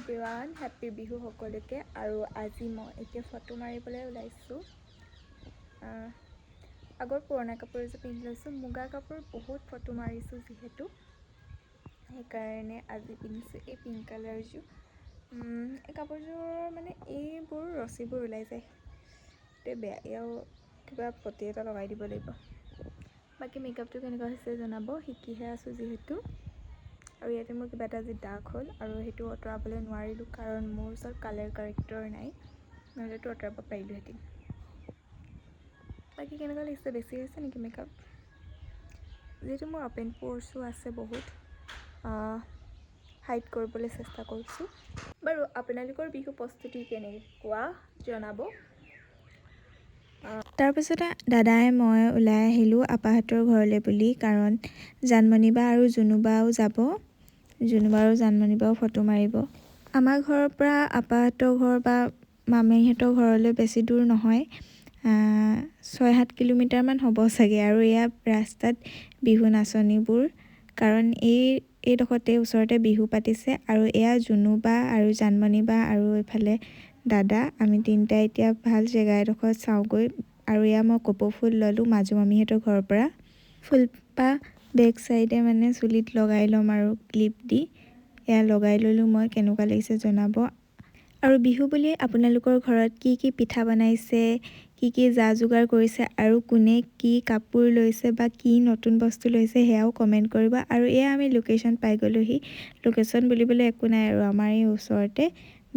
Everyone, happy Bihu সকলোকে। আৰু আজি মই এতিয়া ফটো মাৰিবলৈ ওলাইছোঁ। আগৰ পুৰণা কাপোৰ এযোৰ পিন্ধি লৈছোঁ। মুগা কাপোৰ বহুত ফটো মাৰিছোঁ যিহেতু, সেইকাৰণে আজি পিন্ধিছোঁ এই পিংক কালাৰযোৰ। এই কাপোৰযোৰ মানে এইবোৰ ৰছীবোৰ ওলাই যায়, এইটোৱে বেয়া। এয়াও কিবা পটি এটা লগাই দিব লাগিব। বাকী মেকআপটো কেনেকুৱা হৈছে জনাব, শিকিহে আছোঁ যিহেতু। আৰু ইয়াতে মোৰ কিবা এটা আজি দাগ হ'ল আৰু সেইটো আঁতৰাবলৈ নোৱাৰিলোঁ, কাৰণ মোৰ ওচৰত কালাৰ কাৰেক্টৰ নাই, নহ'লেতো আঁতৰাব পাৰিলোঁহেঁতেন। বাকী কেনেকুৱা লাগিছে, বেছি হৈছে নেকি মেকআপ? যিহেতু মোৰ অপেন প'ৰ্ছো আছে বহুত, হাইড কৰিবলৈ চেষ্টা কৰিছোঁ। বাৰু আপোনালোকৰ বিহু প্ৰস্তুতি কেনেকুৱা জনাব। তাৰপিছতে দাদাই মই ওলাই আহিলোঁ আপাহঁতৰ ঘৰলৈ বুলি, কাৰণ জানমণি বা আৰু জুনু বাও যাব। জুনু বা আৰু জানমণি বাও ফটো মাৰিব। আমাৰ ঘৰৰ পৰা আপাহঁতৰ ঘৰ বা মামীহঁতৰ ঘৰলৈ বেছি দূৰ নহয়, 6-7 কিলোমিটাৰমান হ'ব চাগে। আৰু এয়া ৰাস্তাত বিহু নাচনীবোৰ, কাৰণ এইডোখৰতে ওচৰতে বিহু পাতিছে। আৰু এয়া জুনু বা আৰু জানমণি বা আৰু এইফালে দাদা, আমি তিনিটাই এতিয়া ভাল জেগা এডোখৰত চাওঁগৈ। আৰু এয়া মই কপৌ ফুল ল'লোঁ মাজু মামীহঁতৰ ঘৰৰ পৰা। ফুলপাহ বেক চাইডে মানে চুলিত লগাই ল'ম আৰু ক্লিপ দি। এয়া লগাই ল'লোঁ মই, কেনেকুৱা লাগিছে জনাব। আৰু বিহু বুলি আপোনালোকৰ ঘৰত কি কি পিঠা বনাইছে, কি কি যা যোগাৰ কৰিছে, আৰু কোনে কি কাপোৰ লৈছে বা কি নতুন বস্তু লৈছে সেয়াও কমেণ্ট কৰিব। আৰু এয়া আমি লোকেশ্যন পাই গ'লোহি। লোকেশ্যন বুলিবলৈ একো নাই আৰু, আমাৰ এই ওচৰতে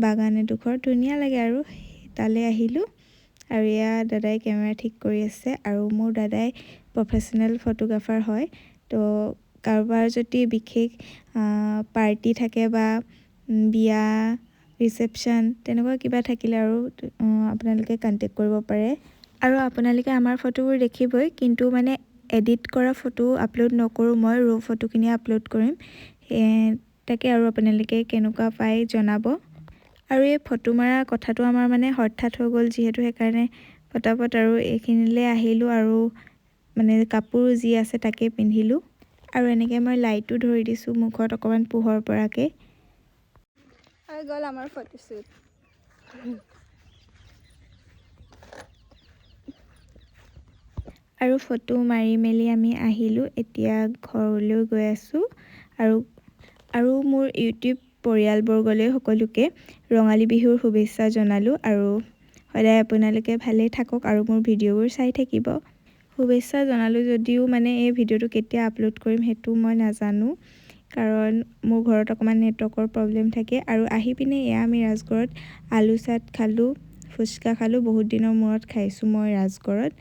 বাগান এডোখৰ ধুনীয়া লাগে আৰু তালৈ আহিলোঁ। আৰু এয়া দাদাই কেমেৰা ঠিক কৰি আছে, আৰু মোৰ দাদাই প্ৰফেশ্যনেল ফটোগ্ৰাফাৰ হয়। তো কাৰোবাৰ যদি বিশেষ পাৰ্টি থাকে বা বিয়া, ৰিচেপশ্যন তেনেকুৱা কিবা থাকিলে আৰু আপোনালোকে কণ্টেক্ট কৰিব পাৰে। আৰু আপোনালোকে আমাৰ ফটোবোৰ দেখিবই, কিন্তু মানে এডিট কৰা ফটো আপলোড নকৰোঁ মই, ৰ' ফটোখিনি আপলোড কৰিম। তাকে আৰু আপোনালোকে কেনেকুৱা পায় জনাব। আৰু এই ফটো মৰা কথাটো আমাৰ মানে হঠাৎ হৈ গ'ল যিহেতু, সেইকাৰণে পটাপট আৰু এইখিনিলৈ আহিলোঁ। আৰু মানে কাপোৰ যি আছে তাকে পিন্ধিলোঁ। আৰু এনেকৈ মই লাইটো ধৰি দিছোঁ মুখত অকণমান পোহৰ পৰাকৈ। হৈ গ'ল আমাৰ ফটোশ্বুট। আৰু ফটো মাৰি মেলি আমি আহিলোঁ, এতিয়া ঘৰলৈ গৈ আছোঁ। আৰু মোৰ ইউটিউব পৰিয়ালবৰ্গলৈ সকলোকে ৰঙালী বিহুৰ শুভেচ্ছা জনালোঁ। আৰু সদায় আপোনালোকে ভালেই থাকক আৰু মোৰ ভিডিঅ'বোৰ চাই থাকিব। শুভেচ্ছা জনালোঁ যদিও মানে এই ভিডিঅ'টো কেতিয়া আপলোড কৰিম সেইটো মই নাজানো, কাৰণ মোৰ ঘৰত অকণমান নেটৱৰ্কৰ প্ৰব্লেম থাকে। আৰু আহি পিনে এয়া আমি ৰাজগড়ত আলু চাট খালোঁ, ফুচকা খালোঁ। বহুত দিনৰ মূৰত খাইছোঁ মই ৰাজগড়ত,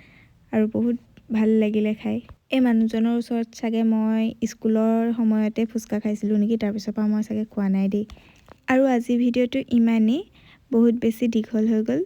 আৰু বহুত ভাল লাগিলে খাই। এই মানুহজনৰ ওচৰত চাগে মই স্কুলৰ সময়তে ফুচকা খাইছিলোঁ নেকি, তাৰপিছৰ পৰা মই চাগে খোৱা নাই দেই। আৰু আজি ভিডিঅ'টো ইমানেই, বহুত বেছি দীঘল হৈ গ'ল।